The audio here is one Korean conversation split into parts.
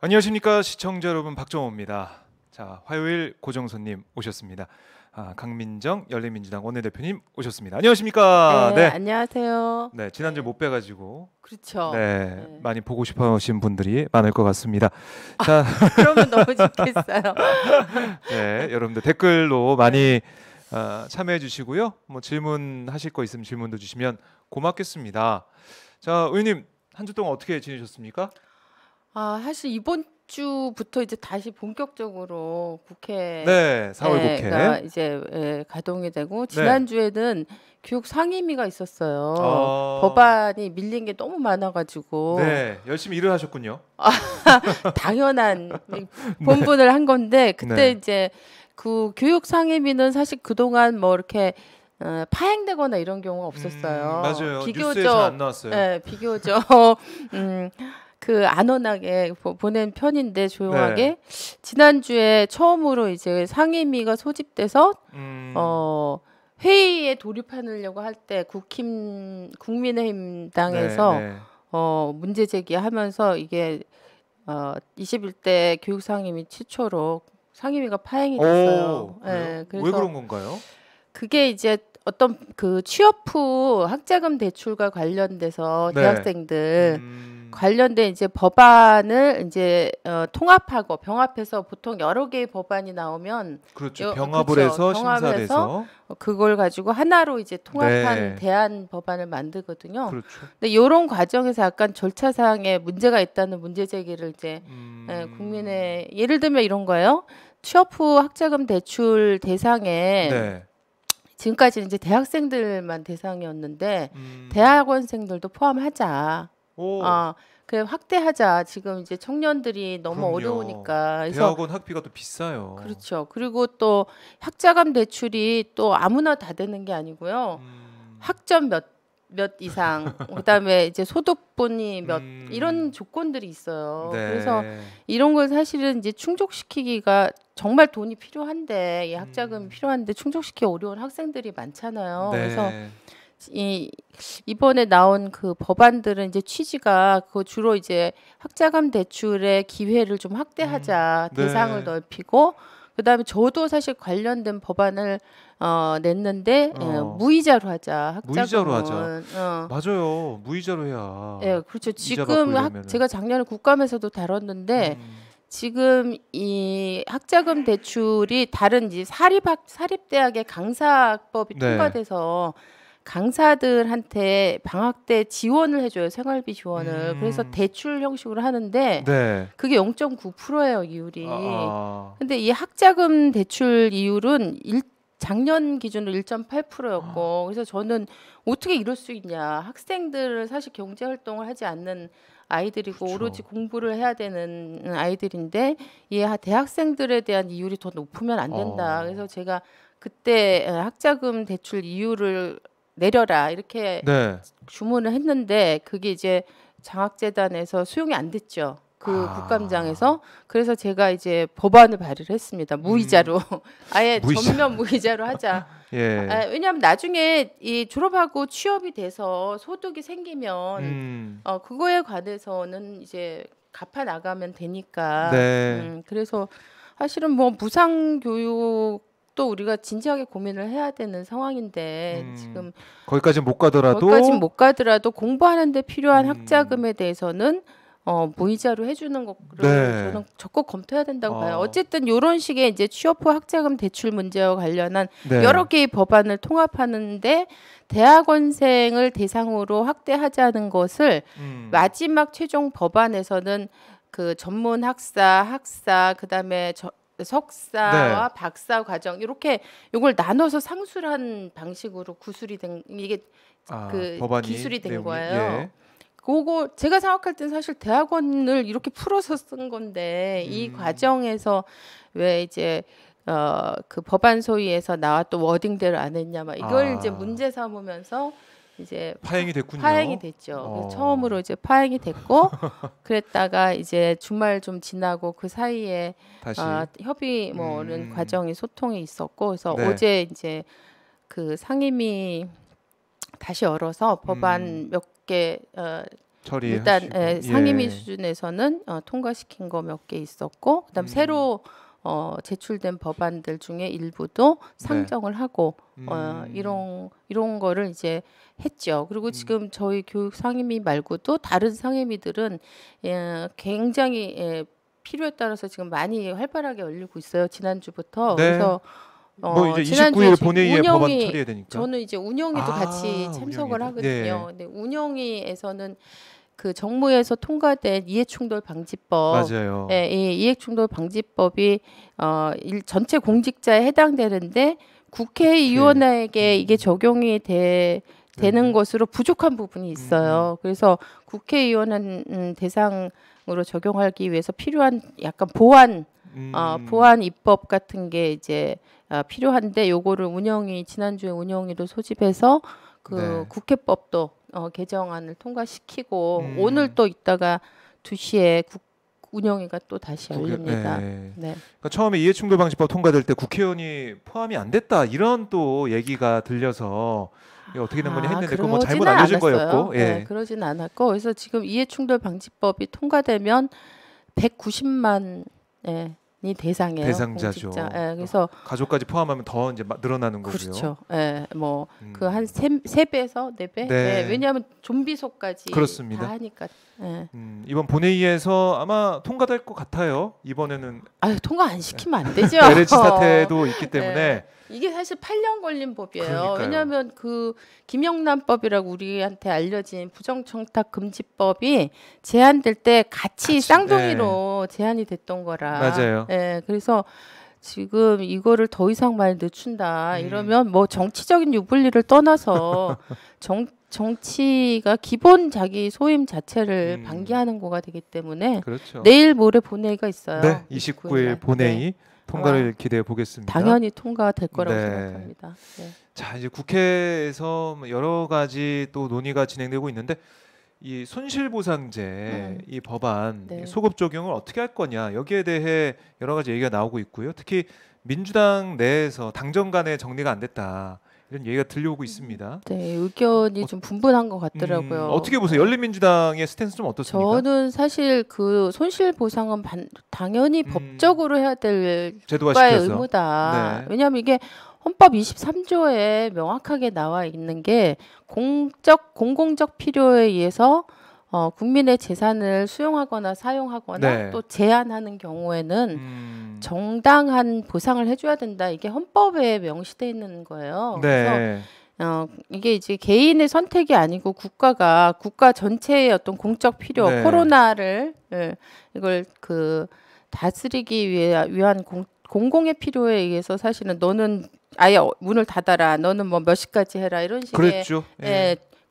안녕하십니까 시청자 여러분, 박정호입니다. 자, 화요일 고정 손님 오셨습니다. 강민정 열린민주당 원내대표님 오셨습니다. 안녕하십니까? 네, 네, 안녕하세요. 네, 지난주 못 뵈가지고 그렇죠. 네, 네. 많이 보고 싶으신 분들이 많을 것 같습니다. 자, 그러면 너무 좋겠어요. 네, 여러분들 댓글로 많이 참여해 주시고요. 뭐 질문하실 거 있으면 질문도 주시면 고맙겠습니다. 자, 의원님 한 주 동안 어떻게 지내셨습니까? 사실 이번 주부터 이제 다시 본격적으로 네, 4월 국회가 국회. 이제 가동이 되고 네. 지난주에는 교육 상임위가 있었어요. 어, 법안이 밀린 게 너무 많아가지고 네, 열심히 일을 하셨군요. 당연한 네, 본분을 한 건데 그때 네. 이제 그 교육 상임위는 사실 그동안 뭐 이렇게 파행되거나 이런 경우가 없었어요. 맞아요. 뉴스에 잘 안 비교적 나왔어요. 비교적 음, 그 안온하게 보낸 편인데 네. 조용하게 지난주에 처음으로 이제 상임위가 소집돼서 음, 어 회의에 돌입하려고 할 때 네, 국민의힘당에서 네. 문제 제기하면서 이게 21대 교육상임위 최초로 상임위가 파행이 됐어요. 오, 그래요? 왜 그래서 그런 건가요? 그게 이제 어떤 그 취업 후 학자금 대출과 관련돼서 네. 대학생들 관련된 이제 법안을 이제 통합하고 병합해서 보통 여러 개의 법안이 나오면 그렇죠. 병합을 그렇죠. 해서 병합을 심사를 해서 해서. 그걸 가지고 하나로 이제 통합한 네. 대안 법안을 만들거든요. 그렇죠. 근데 이런 과정에서 약간 절차상에 문제가 있다는 문제 제기를 이제 국민의 예를 들면 이런 거예요. 취업 후 학자금 대출 대상에 네. 지금까지는 이제 대학생들만 대상이었는데 음, 대학원생들도 포함하자. 오, 그래 확대하자. 지금 이제 청년들이 너무 그럼요. 어려우니까. 그래서 대학원 학비가 또 비싸요. 그렇죠. 그리고 또 학자금 대출이 또 아무나 다 되는 게 아니고요. 음, 학점 몇 이상, 그다음에 이제 소득분이 몇 이런 음, 조건들이 있어요. 그래서 네. 이런 걸 사실은 이제 충족시키기가 정말 돈이 필요한데 이 학자금이 필요한데 충족시키기 어려운 학생들이 많잖아요. 그래서 네. 이번에 나온 그 법안들은 이제 취지가 그 주로 이제 학자금 대출의 기회를 좀 확대하자, 대상을 네. 넓히고 그다음에 저도 사실 관련된 법안을 냈는데 어, 무이자로 하자, 무이자로 하자. 학자금은. 맞아요. 무이자로 해야 그렇죠. 이자 받고 지금 이러면은. 제가 작년에 국감에서도 다뤘는데 음, 지금 이 학자금 대출이 다른 이제 사립대학의 강사학법이 네. 통과돼서 강사들한테 방학 때 지원을 해줘요. 생활비 지원을. 그래서 음, 대출 형식으로 하는데 네. 그게 0.9%예요, 이율이. 아, 근데 이 학자금 대출 이율은 작년 기준으로 1.8%였고 그래서 저는 어떻게 이럴 수 있냐. 학생들은 사실 경제 활동을 하지 않는 아이들이고 오로지 그렇죠. 공부를 해야 되는 아이들인데 이 대학생들에 대한 이율이 더 높으면 안 된다. 그래서 어, 제가 그때 학자금 대출 이율을 내려라 이렇게 네. 주문을 했는데 그게 이제 장학재단에서 수용이 안 됐죠. 그 아, 국감장에서. 그래서 제가 이제 법안을 발의를 했습니다. 음, 무이자로 아예 무이자. 전면 무이자로 하자. 예. 왜냐하면 나중에 이 졸업하고 취업이 돼서 소득이 생기면 음, 그거에 관해서는 이제 갚아 나가면 되니까. 네. 그래서 사실은 뭐 무상 교육도 우리가 진지하게 고민을 해야 되는 상황인데 음, 지금 거기까지 못 거기까지는 가더라도, 못 가더라도 공부하는데 필요한 음, 학자금에 대해서는 무이자로 해주는 거를 네. 저는 적극 검토해야 된다고 봐요. 어, 어쨌든 이런 식의 이제 취업 후 학자금 대출 문제와 관련한 여러 네. 개의 법안을 통합하는데 대학원생을 대상으로 확대하자는 것을 마지막 최종 법안에서는 그 전문 학사, 그다음에 네. 석사와 박사 과정 이렇게 요걸 나눠서 상술한 방식으로 구술이 된 이게 그 법안이 기술이 된 내용이, 거예요. 예. 그거 제가 생각할 땐 사실 대학원을 이렇게 풀어서 쓴 건데 이 음, 과정에서 왜 이제 그 법안 소위에서 나왔던 워딩대로 안 했냐 막 이걸 이제 아, 문제 삼으면서 이제 파행이 파행이 됐군요. 됐죠. 그래서 어, 처음으로 이제 파행이 됐고 그랬다가 이제 주말 좀 지나고 그 사이에 다시, 협의 뭐 이런 과정이 소통이 있었고 그래서 네. 어제 이제 그 상임위 다시 열어서 음, 법안 몇 개 일단 처리하시고. 상임위 예. 수준에서는 통과시킨 거 몇 개 있었고, 그다음 새로 제출된 법안들 중에 일부도 네. 상정을 하고 음. 이런 거를 이제 했죠. 그리고 지금 저희 교육 상임위 말고도 다른 상임위들은 굉장히 필요에 따라서 지금 많이 활발하게 열리고 있어요. 지난주부터. 네. 그래서 뭐 이제 지난주에 29일 지금 본회의에 법안 운영위 처리해야 되니까. 저는 이제 운영위도 같이 참석을 운영위도. 하거든요. 예. 근데 운영위에서는 그 정무에서 통과된 이해충돌 방지법, 맞아요. 이 이해충돌 방지법이 전체 공직자에 해당되는데 국회의원에게 이게 적용이 되는 것으로 부족한 부분이 있어요. 그래서 국회의원은 대상으로 적용하기 위해서 필요한 약간 보완 입법 같은 게 이제 필요한데 요거를 지난주에 운영위도 소집해서 네. 국회법도 개정안을 통과시키고 오늘 또 이따가 2시에 운영위가 또 다시 열립니다. 네. 네. 그러니까 처음에 이해충돌방지법 통과될 때 국회의원이 포함이 안 됐다 이런 또 얘기가 들려서 이게 어떻게 된 거냐 했는데 그건 뭐 잘못 그러지는 알려진 않았어요. 거였고. 예. 그러진 않았고 그래서 지금 이해충돌 방지법이 통과되면 190만 이 대상이에요. 대상자죠. 공직자. 그래서 가족까지 포함하면 더 이제 늘어나는 거고요. 그렇죠. 뭐 그 한 세 배에서 네 배. 네. 왜냐하면 좀비소까지 그렇습니다. 다 하니까. 이번 본회의에서 아마 통과될 것 같아요. 이번에는 통과 안 시키면 안 되죠. LH 사태도 있기 때문에. 이게 사실 8년 걸린 법이에요. 그러니까요. 왜냐하면 그 김영란법이라고 우리한테 알려진 부정청탁 금지법이 제한될 때 같이 쌍둥이로 제한이 됐던 거라. 맞아요. 그래서 지금 이거를 더 이상 많이 늦춘다 이러면 뭐 정치적인 유불리를 떠나서 정치가 기본 자기 소임 자체를 방기하는 거가 되기 때문에 그렇죠. 내일 모레 본회의가 있어요. 네, 29일 본회의 통과를 기대해 보겠습니다. 당연히 통과될 거라고 네. 생각합니다. 네. 자, 이제 국회에서 여러 가지 또 논의가 진행되고 있는데 이 손실보상제 이 법안 소급 적용을 어떻게 할 거냐 여기에 대해 여러 가지 얘기가 나오고 있고요. 특히 민주당 내에서 당정 간에 정리가 안 됐다 이런 얘기가 들려오고 있습니다. 네, 의견이 좀 분분한 것 같더라고요. 어떻게 보세요? 열린민주당의 스탠스 좀 어떻습니까? 저는 사실 그 손실보상은 당연히 법적으로 해야 될 제도화 국가의 시켜서. 의무다. 네. 왜냐하면 이게 헌법 23조에 명확하게 나와 있는 게 공공적 필요에 의해서 국민의 재산을 수용하거나 사용하거나 또 제한하는 경우에는 정당한 보상을 해줘야 된다. 이게 헌법에 명시돼 있는 거예요. 그래서 이게 이제 개인의 선택이 아니고 국가 전체의 어떤 공적 필요, 코로나를 이걸 다스리기 위한 공공의 필요에 의해서 사실은 너는 아예 문을 닫아라, 너는 뭐 몇 시까지 해라 이런 식의 그랬죠.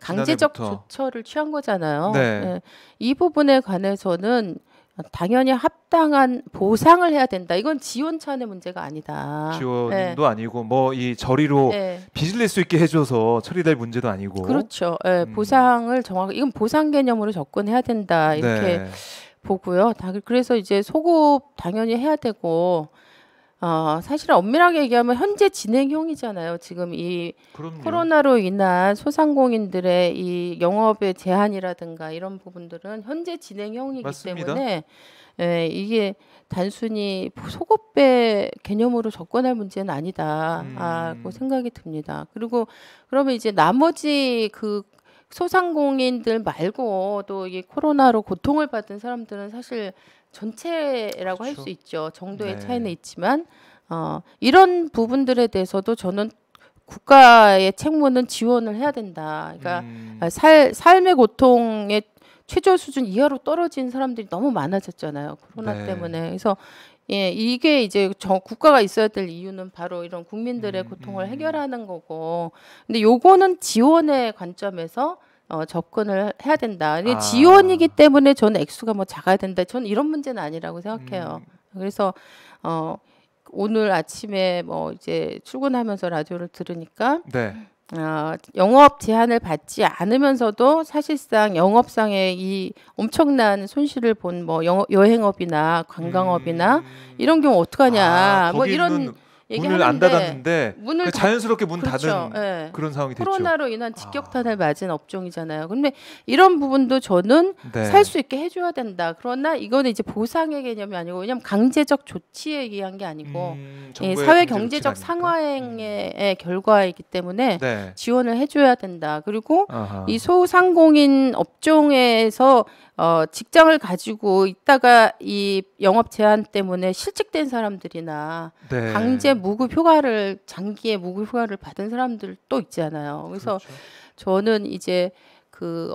강제적 지난해부터. 조처를 취한 거잖아요. 네. 이 부분에 관해서는 당연히 합당한 보상을 해야 된다. 이건 지원차원의 문제가 아니다. 지원도 아니고 뭐 이 저리로 빚을 낼 수 있게 해줘서 처리될 문제도 아니고. 그렇죠. 보상을 정확히 이건 보상 개념으로 접근해야 된다 이렇게 보고요. 그래서 이제 소급 당연히 해야 되고 사실 엄밀하게 얘기하면 현재 진행형이잖아요. 지금 이 코로나로 인한 소상공인들의 이 영업의 제한이라든가 이런 부분들은 현재 진행형이기 맞습니다. 때문에 이게 단순히 소급배 개념으로 접근할 문제는 아니다고 생각이 듭니다. 그리고 그러면 이제 나머지 그 소상공인들 말고 또 이 코로나로 고통을 받은 사람들은 사실 전체라고 할 수 있죠. 정도의 차이는 있지만 이런 부분들에 대해서도 저는 국가의 책무는 지원을 해야 된다. 그러니까 삶의 고통의 최저 수준 이하로 떨어진 사람들이 너무 많아졌잖아요. 코로나 때문에. 그래서 이게 이제 국가가 있어야 될 이유는 바로 이런 국민들의 고통을 해결하는 거고. 근데 요거는 지원의 관점에서 접근을 해야 된다. 이게 지원이기 때문에 저는 액수가 뭐 작아야 된다. 저는 이런 문제는 아니라고 생각해요. 그래서 오늘 아침에 뭐 이제 출근하면서 라디오를 들으니까 영업 제한을 받지 않으면서도 사실상 영업상의 이 엄청난 손실을 본 뭐 여행업이나 관광업이나 이런 경우 어떡하냐. 뭐 이런 문을 안 얘기하는데 닫았는데 문을 자연스럽게 문 그렇죠. 닫은 예. 그런 상황이 됐죠. 코로나로 인한 직격탄을 맞은 업종이잖아요. 근데 이런 부분도 저는 네. 살 수 있게 해줘야 된다. 그러나 이거는 이제 보상의 개념이 아니고 왜냐하면 강제적 조치에 의한 게 아니고 정부의 사회 강제 경제적 조치가 아닙니까? 상황의 결과이기 때문에 네. 지원을 해줘야 된다. 그리고 아하. 이 소상공인 업종에서 직장을 가지고 있다가 이 영업 제한 때문에 실직된 사람들이나 네. 강제 무급 휴가를 장기의 무급 휴가를 받은 사람들도 있잖아요. 그래서 그렇죠. 저는 이제 그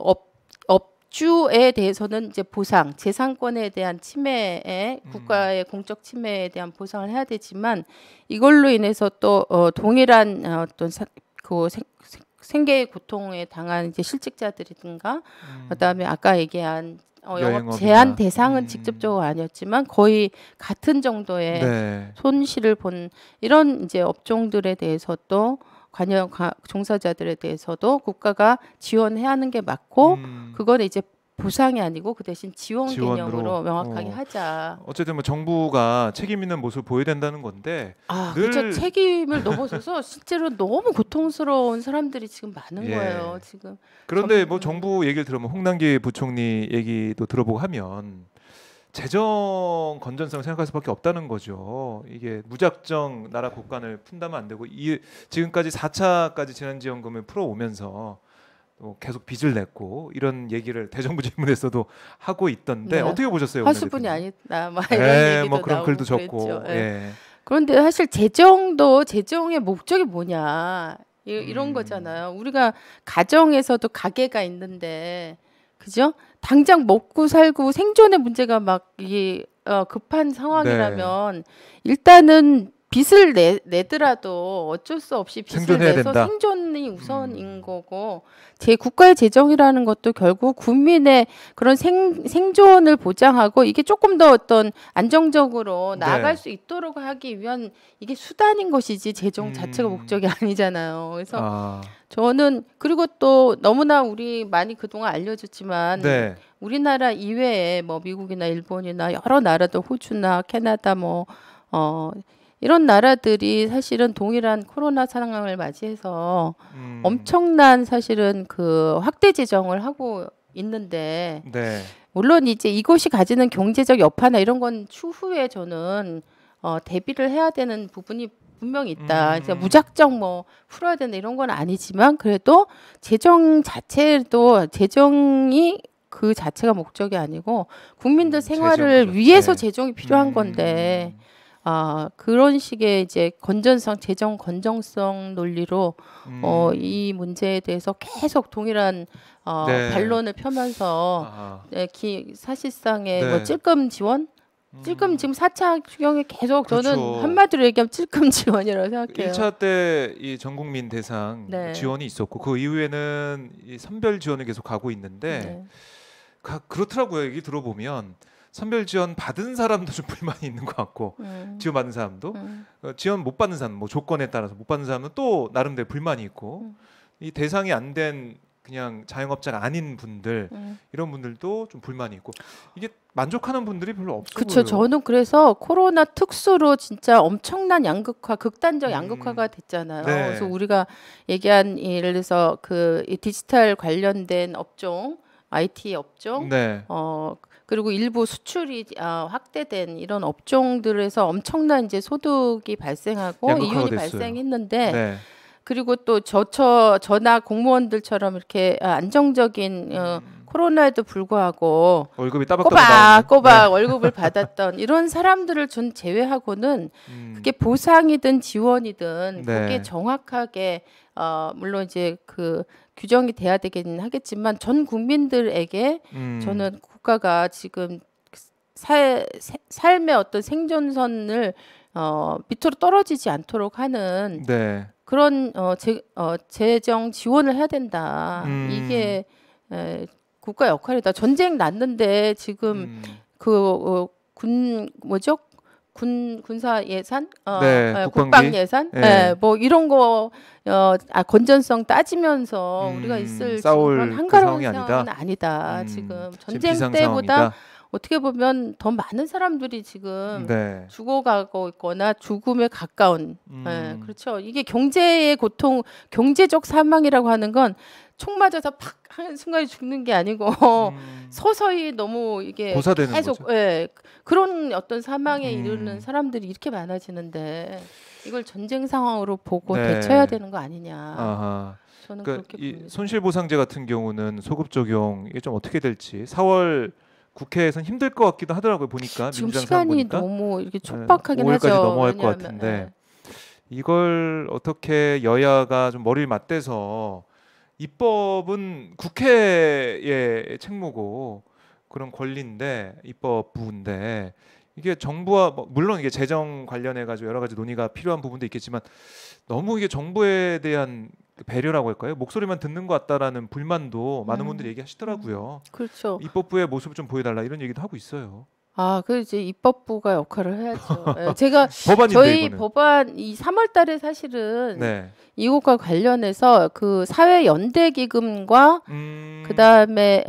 업주에 대해서는 이제 보상, 재산권에 대한 침해에 국가의 공적 침해에 대한 보상을 해야 되지만 이걸로 인해서 또 동일한 어떤 생계의 고통에 당한 이제 실직자들이든가 그다음에 아까 얘기한 영업 여행업이나. 제한 대상은 직접적으로 아니었지만 거의 같은 정도의 네. 손실을 본 이런 이제 업종들에 대해서도 관여 종사자들에 대해서도 국가가 지원해야 하는 게 맞고 그거는 이제 보상이 아니고 그 대신 지원 지원으로. 개념으로 명확하게 하자. 어쨌든 뭐 정부가 책임 있는 모습을 보여야 된다는 건데 늘 그렇죠. 책임을 넘어서서 실제로 너무 고통스러운 사람들이 지금 많은 예. 거예요. 지금. 그런데 뭐 정부 얘기를 들으면 홍남기 부총리 얘기도 들어보고 하면 재정 건전성 생각할 수밖에 없다는 거죠. 이게 무작정 나라 국간을 푼다면 안 되고 지금까지 4차까지 재난지원금을 풀어오면서 계속 빚을 냈고 이런 얘기를 대정부 질문에서도 하고 있던데 네. 어떻게 보셨어요? 화수분이 오늘 아니다. 막 이런 네, 얘기도 뭐 그런 나오고 글도 적고. 그랬죠. 예. 예. 그런데 사실 재정의 목적이 뭐냐 이런 거잖아요. 우리가 가정에서도 가게가 있는데 그죠? 당장 먹고 살고 생존의 문제가 막 급한 상황이라면 일단은 빚을 내더라도 어쩔 수 없이 빚을 생존해야 내서 된다. 생존이 우선인 거고 국가의 재정이라는 것도 결국 국민의 그런 생존을 보장하고 이게 조금 더 어떤 안정적으로 나아갈 수 있도록 하기 위한 이게 수단인 것이지 재정 자체가 목적이 아니잖아요. 그래서 저는 그리고 또 너무나 우리 많이 그동안 알려졌지만 네. 우리나라 이외에 뭐 미국이나 일본이나 여러 나라도 호주나 캐나다 이런 나라들이 사실은 동일한 코로나 상황을 맞이해서 엄청난 사실은 그 확대 재정을 하고 있는데 네. 물론 이제 이것이 가지는 경제적 여파나 이런 건 추후에 저는 대비를 해야 되는 부분이 분명히 있다. 그래서 무작정 풀어야 된다 이런 건 아니지만 그래도 재정이 그 자체가 목적이 아니고 국민들 생활을 재정, 위해서 네. 재정이 필요한 건데 그런 식의 이제 재정 건전성 논리로 이 문제에 대해서 계속 동일한 네. 반론을 펴면서 사실상의 네. 찔끔 지원? 찔끔 지금 4차 추경에 계속 그렇죠. 저는 한마디로 얘기하면 찔끔 지원이라고 생각해요. 1차 때 이 전국민 대상 네. 지원이 있었고 그 이후에는 이 선별 지원을 계속 가고 있는데 네. 그렇더라고요. 얘기 들어보면 선별 지원 받은 사람도 좀 불만이 있는 것 같고 지원 받은 사람도 지원 못 받는 사람 조건에 따라서 못 받는 사람은 또 나름대로 불만이 있고 이 대상이 안 된 그냥 자영업자가 아닌 분들 이런 분들도 좀 불만이 있고 이게 만족하는 분들이 별로 없어 보여요. 그렇죠. 저는 그래서 코로나 특수로 진짜 엄청난 극단적 양극화가 됐잖아요. 네. 그래서 우리가 얘기한 예를 들어서 이 디지털 관련된 업종, IT 업종, 네. 그리고 일부 수출이 확대된 이런 업종들에서 엄청난 이제 소득이 발생하고 양극화가 이윤이 됐어요. 발생했는데 네. 그리고 또 저나 공무원들처럼 이렇게 안정적인 코로나에도 불구하고 월급이 따박따박 꼬박 월급을 받았던 이런 사람들을 전 제외하고는 그게 보상이든 지원이든 네. 그게 정확하게 물론 이제 그 규정이 돼야 되긴 하겠지만 전 국민들에게 저는 국가가 지금 삶의 어떤 생존선을 밑으로 떨어지지 않도록 하는 네. 그런 재정 지원을 해야 된다. 이게 국가 역할이다. 전쟁 났는데 지금 군사 예산, 네, 국방 예산, 네. 뭐 이런 거 건전성 따지면서 우리가 있을 싸울 그런 그 한가로운 상황이 상황은 아니다. 아니다. 지금 지금 전쟁 비상 때보다 상황이다. 어떻게 보면 더 많은 사람들이 지금 네. 죽어가고 있거나 죽음에 가까운. 예, 음. 그렇죠. 이게 경제의 고통, 경제적 사망이라고 하는 건 총 맞아서 팍 하는 순간에 죽는 게 아니고 서서히 너무 이게 고사되는 계속 거죠. 예, 그런 어떤 사망에 음. 이르는 사람들이 이렇게 많아지는데 이걸 전쟁 상황으로 보고 네. 대처해야 되는 거 아니냐. 아하. 저는 그러니까 그렇게 이 봅니다. 손실보상제 같은 경우는 소급 적용 이게 좀 어떻게 될지 4월 국회에서는 힘들 것 같기도 하더라고요. 보니까 지금 민주당 상황 시간이 보니까 너무 이렇게 촉박하긴 5월까지 하죠. 넘어갈 것 왜냐하면, 같은데 예. 이걸 어떻게 여야가 좀 머리를 맞대서 입법은 국회의 책무고 그런 권리인데 입법 부분인데 이게 정부와 물론 이게 재정 관련해 가지고 여러 가지 논의가 필요한 부분도 있겠지만 너무 이게 정부에 대한 배려라고 할까요? 목소리만 듣는 것 같다라는 불만도 많은 분들이 얘기하시더라고요. 그렇죠. 입법부의 모습을 좀 보여달라 이런 얘기도 하고 있어요. 아, 그 이제 입법부가 역할을 해야죠. 예, 제가 법안인데 저희 이거는. 법안 이 3월달에 사실은 네. 이것과 관련해서 그 사회 연대 기금과 그다음에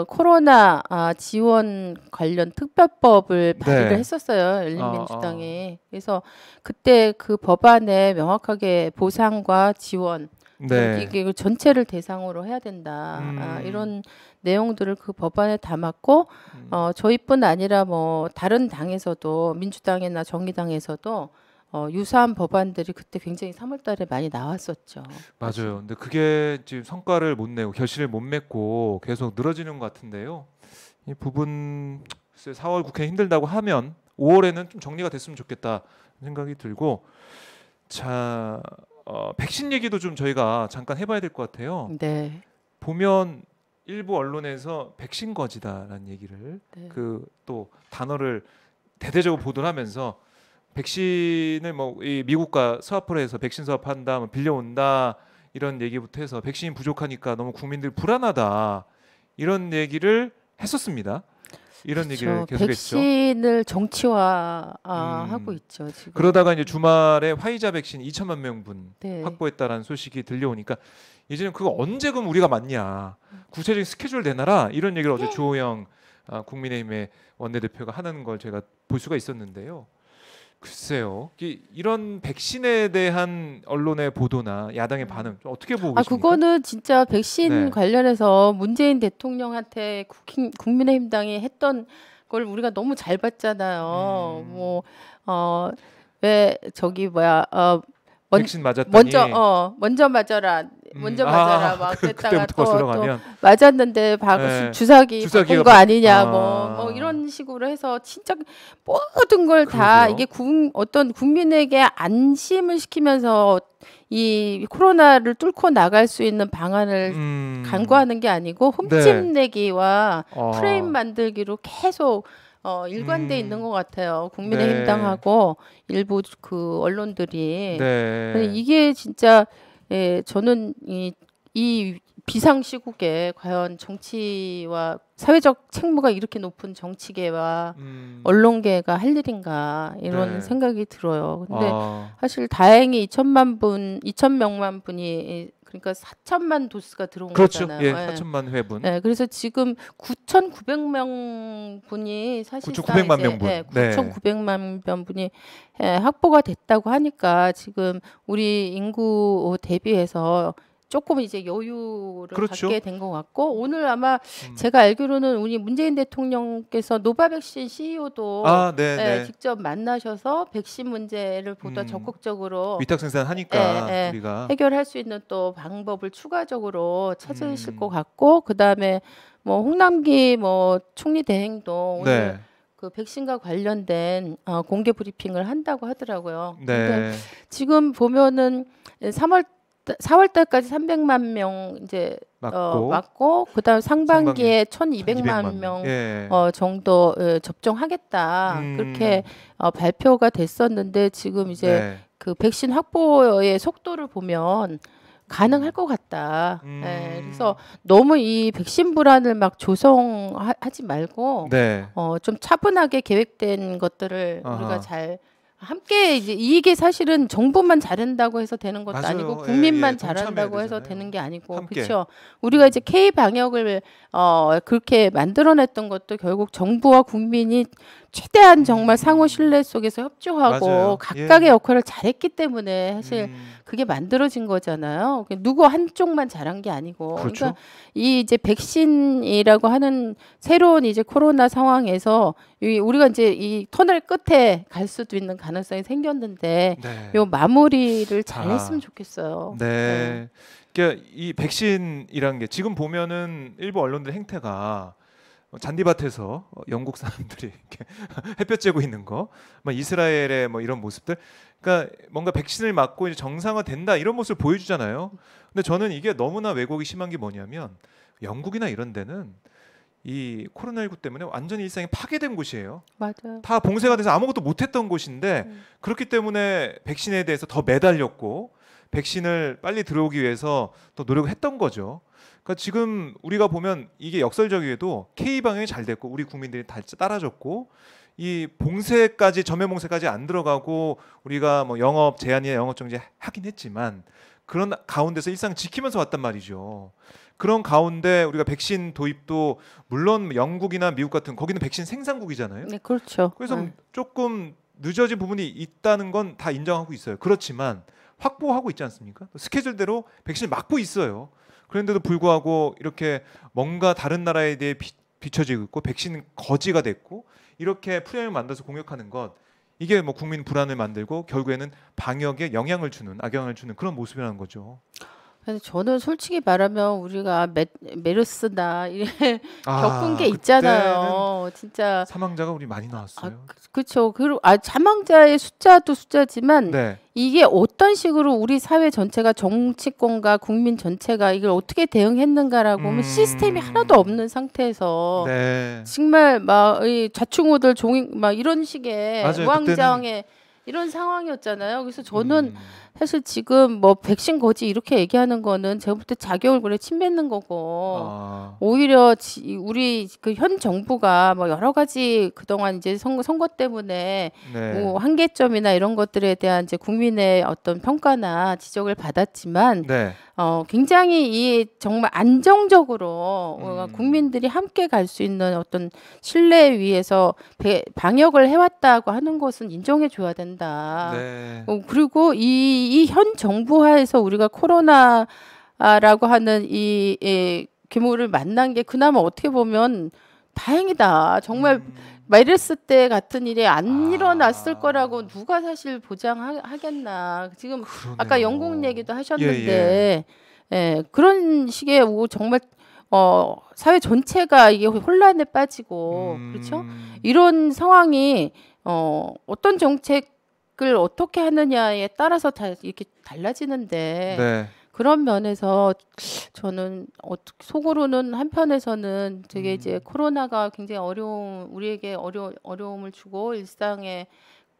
코로나 지원 관련 특별법을 발의를 네. 했었어요. 열린민주당이. 그래서 그때 그 법안에 명확하게 보상과 지원 네. 이게 전체를 대상으로 해야 된다. 이런 내용들을 그 법안에 담았고 저희뿐 아니라 뭐 다른 당에서도 민주당이나 정의당에서도 유사한 법안들이 그때 굉장히 3월달에 많이 나왔었죠. 맞아요. 근데 그게 지금 성과를 못 내고 결실을 못 맺고 계속 늘어지는 것 같은데요. 이 부분 글쎄 4월 국회 힘들다고 하면 5월에는 좀 정리가 됐으면 좋겠다 생각이 들고 자 백신 얘기도 좀 저희가 잠깐 해봐야 될 것 같아요. 네. 보면 일부 언론에서 백신 거지다라는 얘기를 네. 그 또 단어를 대대적으로 보도를 하면서 백신을 뭐 이 미국과 스와프를 해서 백신 수합한다, 뭐 빌려온다 이런 얘기부터 해서 백신이 부족하니까 너무 국민들 불안하다 이런 얘기를 했었습니다. 이런 얘기를 그렇죠. 계속했죠. 백신을 정치화하고 있죠 지금. 그러다가 이제 주말에 화이자 백신 2천만 명분 네. 확보했다라는 소식이 들려오니까 이제는 그거 언제 그럼 우리가 맞냐 구체적인 스케줄 내놔라 이런 얘기를 어제 주호영 국민의힘의 원내대표가 하는 걸 제가 볼 수가 있었는데요. 글쎄요, 이런 백신에 대한 언론의 보도나 야당의 반응 좀 어떻게 보고 계십니까? 그거는 진짜 백신 네. 관련해서 문재인 대통령한테 국민의힘당이 했던 걸 우리가 너무 잘 봤잖아요. 왜 저기 뭐야 백신 맞았더니 먼저 맞아라. 먼저 맞아라 막 그랬다가 그때부터 또 들어가면 맞았는데 네. 주사기 바꾼 거 아니냐 뭐 이런 식으로 해서 진짜 모든 걸 다 이게 어떤 국민에게 안심을 시키면서 이 코로나를 뚫고 나갈 수 있는 방안을 강구하는 게 아니고 흠집내기와 프레임 만들기로 계속 일관돼 있는 것 같아요. 국민의힘당하고 일부 그 언론들이. 이게 진짜 저는 이 비상시국에 과연 정치와 사회적 책무가 이렇게 높은 정치계와 언론계가 할 일인가 이런 생각이 들어요. 근데 사실 다행히 2천명만 분이 그러니까 4천만 도스가 들어온 거잖아요. 예, 4천만 회분. 네, 그래서 지금 9,900명 분이 사실상 9,900만 명분. 9,900만 명 분이 확보가 됐다고 하니까 지금 우리 인구 대비해서 조금 이제 여유를 갖게 된 것 같고 오늘 아마 제가 알기로는 우리 문재인 대통령께서 노바백신 CEO도 직접 만나셔서 백신 문제를 보다 적극적으로 위탁 생산하니까 우리가 해결할 수 있는 또 방법을 추가적으로 찾으실 것 같고 그다음에 뭐 홍남기 뭐 총리 대행도 오늘 그 백신과 관련된 공개 브리핑을 한다고 하더라고요. 근데 지금 보면은 4월 달까지 300만 명 이제 맞고 그다음 상반기에 1,200만 명 정도 접종하겠다. 그렇게 발표가 됐었는데 지금 이제 그 백신 확보의 속도를 보면 가능할 것 같다. 그래서 너무 이 백신 불안을 막 조성하지 말고 좀 차분하게 계획된 것들을 우리가 잘 함께 이제 이게 사실은 정부만 잘한다고 해서 되는 것도 맞아요. 아니고 예, 국민만 예, 잘한다고 동참해야 해서 되잖아요. 되는 게 아니고 함께. 그렇죠. 우리가 이제 K 방역을 그렇게 만들어냈던 것도 결국 정부와 국민이 최대한 정말 상호 신뢰 속에서 협조하고 맞아요. 각각의 예. 역할을 잘했기 때문에 사실 음, 그게 만들어진 거잖아요. 누구 한쪽만 잘한 게 아니고. 그렇죠. 그러니까 이 이제 백신이라고 하는 새로운 이제 코로나 상황에서 우리가 이제 이 터널 끝에 갈 수도 있는 가능성이 생겼는데 네. 요 마무리를 잘 아, 했으면 좋겠어요. 네. 그러니까 이 백신이란 게 지금 보면은 일부 언론들 행태가 잔디밭에서 영국 사람들이 이렇게 햇볕 쬐고 있는 거, 막 이스라엘의 뭐 이런 모습들, 그러니까 뭔가 백신을 맞고 이제 정상화된다 이런 모습을 보여주잖아요. 근데 저는 이게 너무나 왜곡이 심한 게 뭐냐면 영국이나 이런 데는 이 코로나19 때문에 완전히 일상이 파괴된 곳이에요. 맞아요. 다 봉쇄가 돼서 아무것도 못했던 곳인데 그렇기 때문에 백신에 대해서 더 매달렸고 백신을 빨리 들어오기 위해서 더 노력을 했던 거죠. 그러니까 지금 우리가 보면 이게 역설적이게도 K 방역이 잘 됐고 우리 국민들이 다 따라줬고 이 봉쇄까지 전면 봉쇄까지 안 들어가고 우리가 뭐 영업 제한이나 영업 정지 하긴 했지만 그런 가운데서 일상 지키면서 왔단 말이죠. 그런 가운데 우리가 백신 도입도 물론 영국이나 미국 같은 거기는 백신 생산국이잖아요. 네, 그렇죠. 그래서 조금 늦어진 부분이 있다는 건 다 인정하고 있어요. 그렇지만 확보하고 있지 않습니까? 스케줄대로 백신을 맞고 있어요. 그런데도 불구하고 이렇게 뭔가 다른 나라에 대해 비춰지고 있고 백신 거지가 됐고 이렇게 프레임을 만들어서 공격하는 것 이게 뭐 국민 불안을 만들고 결국에는 방역에 영향을 주는 악영향을 주는 그런 모습이라는 거죠. 근데 저는 솔직히 말하면 우리가 메르스나 이래 겪은 게 있잖아요. 진짜 사망자가 우리 많이 나왔어요. 그렇죠. 그리고 사망자의 숫자도 숫자지만 네. 이게 어떤 식으로 우리 사회 전체가 정치권과 국민 전체가 이걸 어떻게 대응했는가라고 하면 시스템이 하나도 없는 상태에서 네. 정말 막 이 좌충우돌 종이 막 이런 식의 맞아요. 우왕좌왕의 이런 상황이었잖아요. 그래서 저는 사실 지금 뭐 백신 거지 이렇게 얘기하는 거는 제가 볼 때 자기 얼굴에 침 뱉는 거고 오히려 우리 그 현 정부가 뭐 여러 가지 그동안 이제 선거 때문에 네. 뭐 한계점이나 이런 것들에 대한 이제 국민의 어떤 평가나 지적을 받았지만 네. 굉장히 이 정말 안정적으로 국민들이 함께 갈 수 있는 어떤 신뢰 위에서 방역을 해왔다고 하는 것은 인정해 줘야 된다. 네. 그리고 이 현 정부 하에서 우리가 코로나라고 하는 이 규모를 만난 게 그나마 어떻게 보면 다행이다. 정말 메르스 때 같은 일이 안 일어났을 거라고 누가 사실 보장하겠나. 지금 그러네요. 아까 영국 얘기도 하셨는데 그런 식의 정말 사회 전체가 이게 혼란에 빠지고 그렇죠? 이런 상황이 어떤 정책을 어떻게 하느냐에 따라서 다 이렇게 달라지는데 네. 그런 면에서 저는 속으로는 한편에서는 되게 이제 코로나가 굉장히 우리에게 어려움을 주고 일상에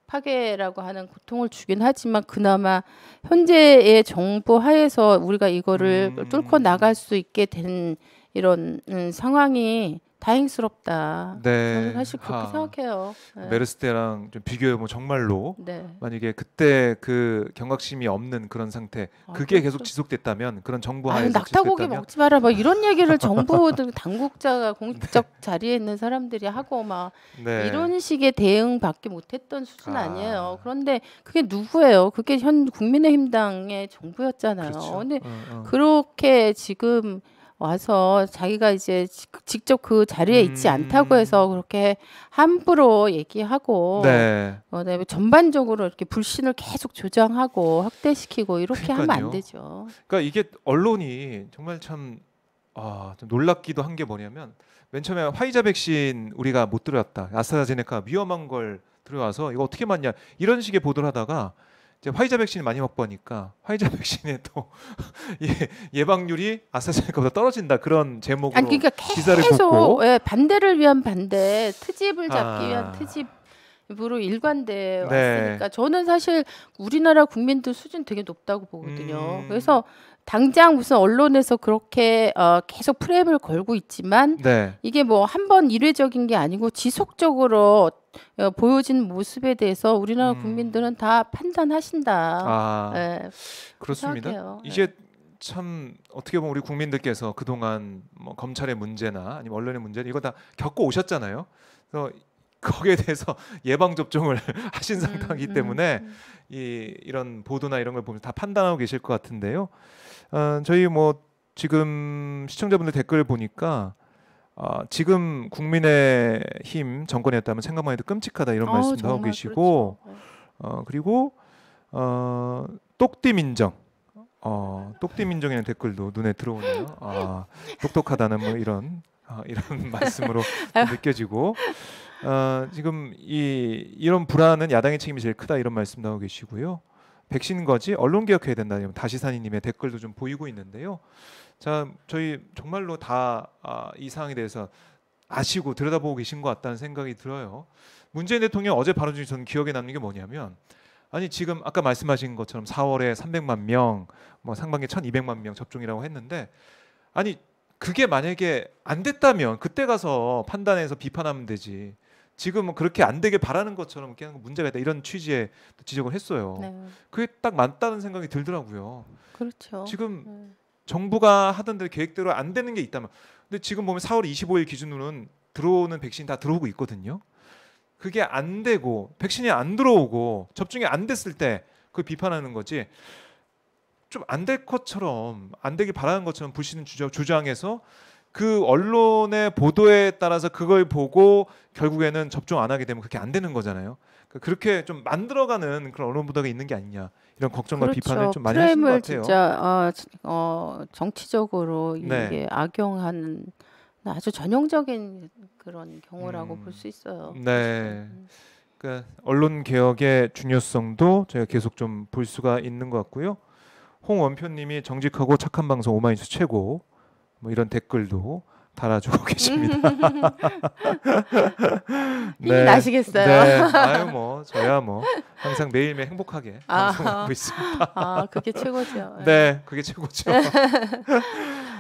파괴라고 하는 고통을 주긴 하지만 그나마 현재의 정부 하에서 우리가 이거를 뚫고 나갈 수 있게 된 이런 상황이 다행스럽다. 네. 저는 사실 그렇게 생각해요. 네. 메르스 때랑 좀 비교해보면 정말로 네. 만약에 그때 그 경각심이 없는 그런 상태 그게 그렇죠. 계속 지속됐다면 그런 정부 하에서 낙타고기 지속됐다면 먹지 마라 막 이런 얘기를 정부들 당국자가 공적 자리에 있는 사람들이 하고 막 네. 이런 식의 대응밖에 못했던 수준 아니에요. 그런데 그게 누구예요? 그게 현 국민의힘당의 정부였잖아요. 그렇죠. 근데 그렇게 지금 와서 자기가 이제 직접 그 자리에 있지 않다고 해서 그렇게 함부로 얘기하고 네. 그다음에 전반적으로 이렇게 불신을 계속 조장하고 확대시키고 이렇게 하면 안 되죠. 그러니까 이게 언론이 정말 참 놀랍기도 한 게 뭐냐면 맨 처음에 화이자 백신 우리가 못 들어왔다. 아스트라제네카 위험한 걸 들어와서 이거 어떻게 맞냐 이런 식의 보도를 하다가 이제 화이자 백신이 많이 확보하니까 화이자 백신의 또 예방률이 아스트라제네카보다 떨어진다 그런 제목으로 그러니까 기사를 계속 붓고 반대를 위한 반대, 트집을 잡기 위한 트집으로 일관돼 왔으니까 저는 사실 우리나라 국민들 수준 되게 높다고 보거든요. 그래서 당장 무슨 언론에서 그렇게 계속 프레임을 걸고 있지만 이게 뭐 한 번 일회적인 게 아니고 지속적으로 보여진 모습에 대해서 우리나라 음. 국민들은 다 판단하신다. 아, 예, 그렇습니다. 생각해요. 이게 참 어떻게 보면 우리 국민들께서 그동안 뭐 검찰의 문제나 아니면 언론의 문제 이거 다 겪어 오셨잖아요. 그래서 거기에 대해서 예방 접종을 하신 상태이기 때문에 이런 보도나 이런 걸 보면 다 판단하고 계실 것 같은데요. 저희 뭐 지금 시청자분들 댓글 보니까 지금 국민의힘 정권이었다면 생각만 해도 끔찍하다 이런 말씀도 하고 정말 계시고 그렇죠. 그리고 똑띠민정 똑띠민정이라는 댓글도 눈에 들어오네요. 똑똑하다는 뭐 이런 말씀으로 느껴지고 지금 이런 불안은 야당의 책임이 제일 크다 이런 말씀도 하고 계시고요. 백신 거지 언론 개혁해야 된다. 다시사니님의 댓글도 좀 보이고 있는데요. 자, 저희 정말로 다 이 사항에 대해서 아시고 들여다보고 계신 것 같다는 생각이 들어요. 문재인 대통령 어제 발언 중에 저는 기억에 남는 게 뭐냐면 아니 지금 아까 말씀하신 것처럼 4월에 300만 명, 뭐 상반기에 1,200만 명 접종이라고 했는데 아니 그게 만약에 안 됐다면 그때 가서 판단해서 비판하면 되지. 지금은 그렇게 안 되길 바라는 것처럼 이렇게 하는 거 문제가 있다 이런 취지의 지적을 했어요. 네, 그게 딱 맞다는 생각이 들더라고요. 그렇죠. 지금 정부가 하던 대로 계획대로 안 되는 게 있다면 근데 지금 보면 4월 25일 기준으로는 들어오는 백신 다 들어오고 있거든요. 그게 안 되고 백신이 안 들어오고 접종이 안 됐을 때 그 비판하는 거지 좀 안 될 것처럼 안 되길 바라는 것처럼 불신을 주장해서 그 언론의 보도에 따라서 그걸 보고 결국에는 접종 안 하게 되면 그렇게 안 되는 거잖아요. 그렇게 좀 만들어가는 그런 언론 보도가 있는 게 아니냐 이런 걱정과 그렇죠. 비판을 좀 많이 하시는 것 프레임을 같아요. 진짜 정치적으로 네. 이게 악용하는 아주 전형적인 그런 경우라고 볼 수 있어요. 네. 그러니까 언론 개혁의 중요성도 저희가 계속 좀 볼 수가 있는 것 같고요. 홍원표님이 정직하고 착한 방송 오마이뉴스 최고 뭐 이런 댓글도 달아주고 계십니다. 힘이 나시겠어요. 네. 아유 뭐 저야 뭐 항상 매일매일 행복하게 방송하고 있습니다. 그게 최고죠. 네, 그게 최고죠.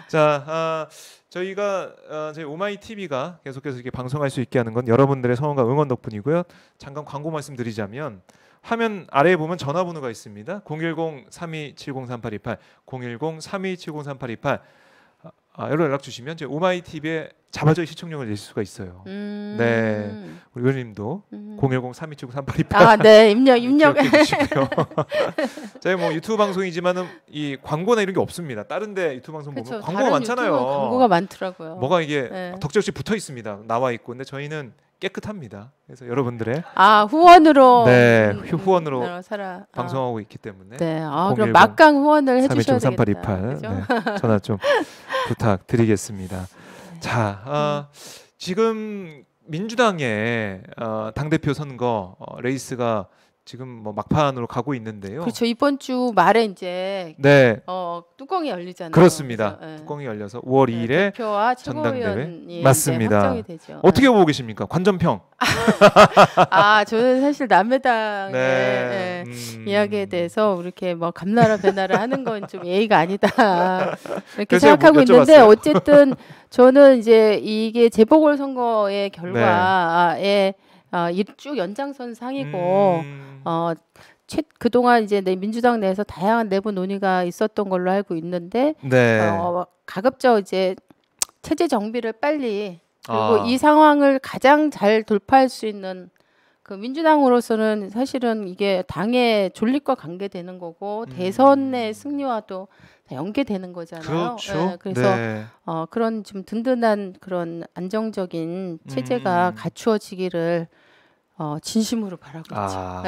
자, 저희가 저희 오마이 TV가 계속해서 이렇게 방송할 수 있게 하는 건 여러분들의 성원과 응원 덕분이고요. 잠깐 광고 말씀드리자면 화면 아래에 보면 전화번호가 있습니다. 010-3270-3828, 010-3270-3828. 연락 주시면 저희 오마이 TV에 자발적 시청률을 내실 수가 있어요. 네, 우리 의원님도 010-3270-3828. 네, 입력. 기억해 주시고요. 저희 뭐 유튜브 방송이지만은 이 광고나 이런 게 없습니다. 다른데 유튜브 방송 보면 그렇죠. 광고가 많잖아요. 광고가 많더라고요. 뭐가 이게 네. 덕지없이 붙어 있습니다. 나와 있고. 근데 저희는 깨끗합니다. 그래서 여러분들의 후원으로 후원으로 살아. 방송하고 있기 때문에 네. 그럼 막강 후원을 해주셔야 310-3828 되겠다. 네, 전화 좀 부탁드리겠습니다. 자, 지금 민주당의 당대표 선거 레이스가 지금 뭐 막판으로 가고 있는데요. 그렇죠. 이번 주 말에 이제 네, 뚜껑이 열리잖아요. 그렇습니다. 그래서, 뚜껑이 열려서 5월 2일에 대표와 전당대회 최고위원이 맞습니다. 확정이 되죠. 어떻게 보고 계십니까? 관전평. 저는 사실 남의당의 네. 이야기에 대해서 이렇게 뭐 감나라 배나라 하는 건 좀 예의가 아니다 이렇게 그래서 생각하고 있는데 여쭤봤어요. 어쨌든 저는 이제 이게 재보궐 선거의 결과에 쭉 연장선상이고 그동안 이제 민주당 내에서 다양한 내부 논의가 있었던 걸로 알고 있는데 가급적 이제 체제 정비를 빨리 그리고 이 상황을 가장 잘 돌파할 수 있는 그 민주당으로서는 사실은 이게 당의 존립과 관계되는 거고 대선의 승리와도 다 연계되는 거잖아요. 그렇죠. 그래서 그런 좀 든든한 그런 안정적인 체제가 갖추어지기를 진심으로 바라고 있죠.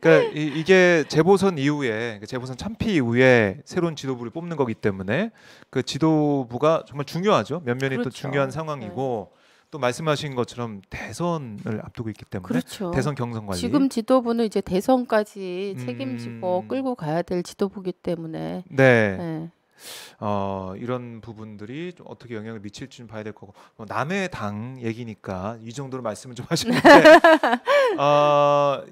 그러니까 이게 재보선 이후에 재보선 참패 이후에 새로운 지도부를 뽑는 거기 때문에 그 지도부가 정말 중요하죠. 면면이 또 중요한 상황이고 또 말씀하신 것처럼 대선을 앞두고 있기 때문에 그렇죠. 대선 경선 관리. 지금 지도부는 이제 대선까지 책임지고 끌고 가야 될 지도부기 때문에 이런 부분들이 좀 어떻게 영향을 미칠지는 봐야 될 거고 남의 당 얘기니까 이 정도로 말씀을 좀 하셨는데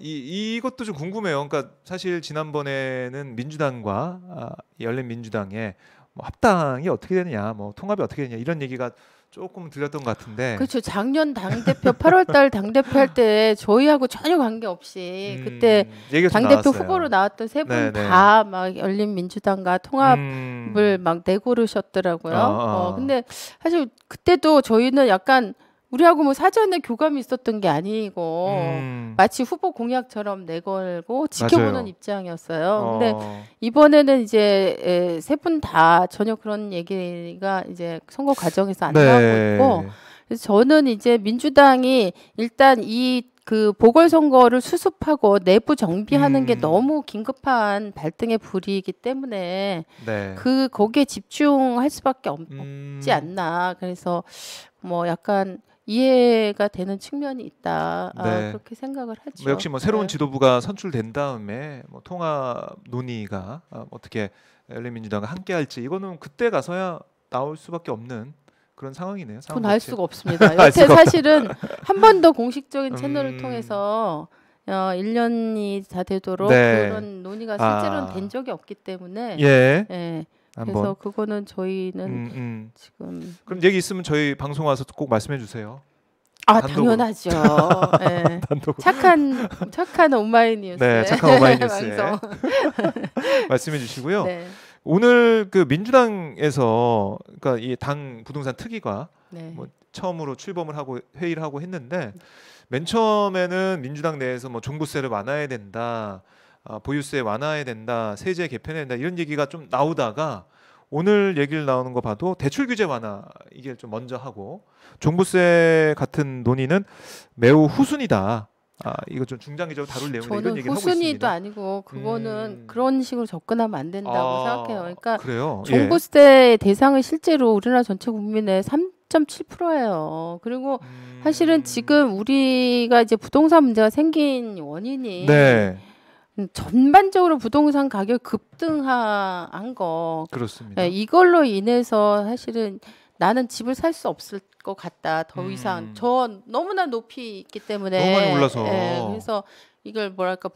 이것도 좀 궁금해요. 그러니까 사실 지난번에는 민주당과 열린민주당의 뭐 합당이 어떻게 되느냐, 뭐 통합이 어떻게 되느냐 이런 얘기가 조금 들렸던 것 같은데. 그렇죠. 작년 당대표 8월달 당대표 할 때 저희하고 전혀 관계 없이 그때 얘기가 좀 당대표 나왔어요. 후보로 나왔던 세 분 네네. 다 막 열린민주당과 통합을 막 내고르셨더라고요. 근데 사실 그때도 저희는 약간 우리하고 뭐 사전에 교감이 있었던 게 아니고 마치 후보 공약처럼 내걸고 지켜보는 맞아요. 입장이었어요. 근데 이번에는 이제 세 분 다 전혀 그런 얘기가 이제 선거 과정에서 안 나오고 있고, 그래서 저는 이제 민주당이 일단 이 그 보궐선거를 수습하고 내부 정비하는 게 너무 긴급한 발등의 불이기 때문에 네. 거기에 집중할 수밖에 없지 않나. 그래서 뭐 약간 이해가 되는 측면이 있다. 네. 그렇게 생각을 하죠. 뭐 역시 뭐 새로운 네. 지도부가 선출된 다음에 뭐 통합 논의가 어떻게 열린민주당과 함께할지 이거는 그때 가서야 나올 수밖에 없는 그런 상황이네요. 그건 상황 알 자체. 수가 없습니다. 여태 사실은 한 번도 공식적인 채널을 통해서 1년이 다 되도록 네. 그런 논의가 실제로는 된 적이 없기 때문에 예. 예. 그래서 한번. 그거는 저희는 지금 그럼 얘기 있으면 저희 방송 와서 꼭 말씀해 주세요. 단독으로. 당연하죠. 예. 착한 오마이뉴스. 네, 착한 오마이뉴스에 방송. 말씀해 주시고요. 네. 오늘 그 민주당에서 그러니까 이 당 부동산 특위가 네. 뭐 처음으로 출범을 하고 회의를 하고 했는데 맨 처음에는 민주당 내에서 뭐 종부세를 완화해야 된다, 보유세 완화해야 된다, 세제 개편해야 된다 이런 얘기가 좀 나오다가 오늘 얘기를 나오는 거 봐도 대출 규제 완화 이게 좀 먼저 하고 종부세 같은 논의는 매우 후순이다. 이거 좀 중장기적으로 다룰 내용이다 이런 저는 얘기를 하고 후순위도 있습니다. 아니고 그거는 그런 식으로 접근하면 안 된다고 생각해요. 그러니까 그래요? 종부세 대상은 실제로 우리나라 전체 국민의 3.7%예요. 그리고 사실은 지금 우리가 이제 부동산 문제가 생긴 원인이 네. 전반적으로 부동산 가격 급등한 거. 그렇습니다. 네, 이걸로 인해서 사실은 나는 집을 살 수 없을 것 같다. 더 이상 저 너무나 높이 있기 때문에 너무 많이 올라서. 그래서 이걸 뭐랄까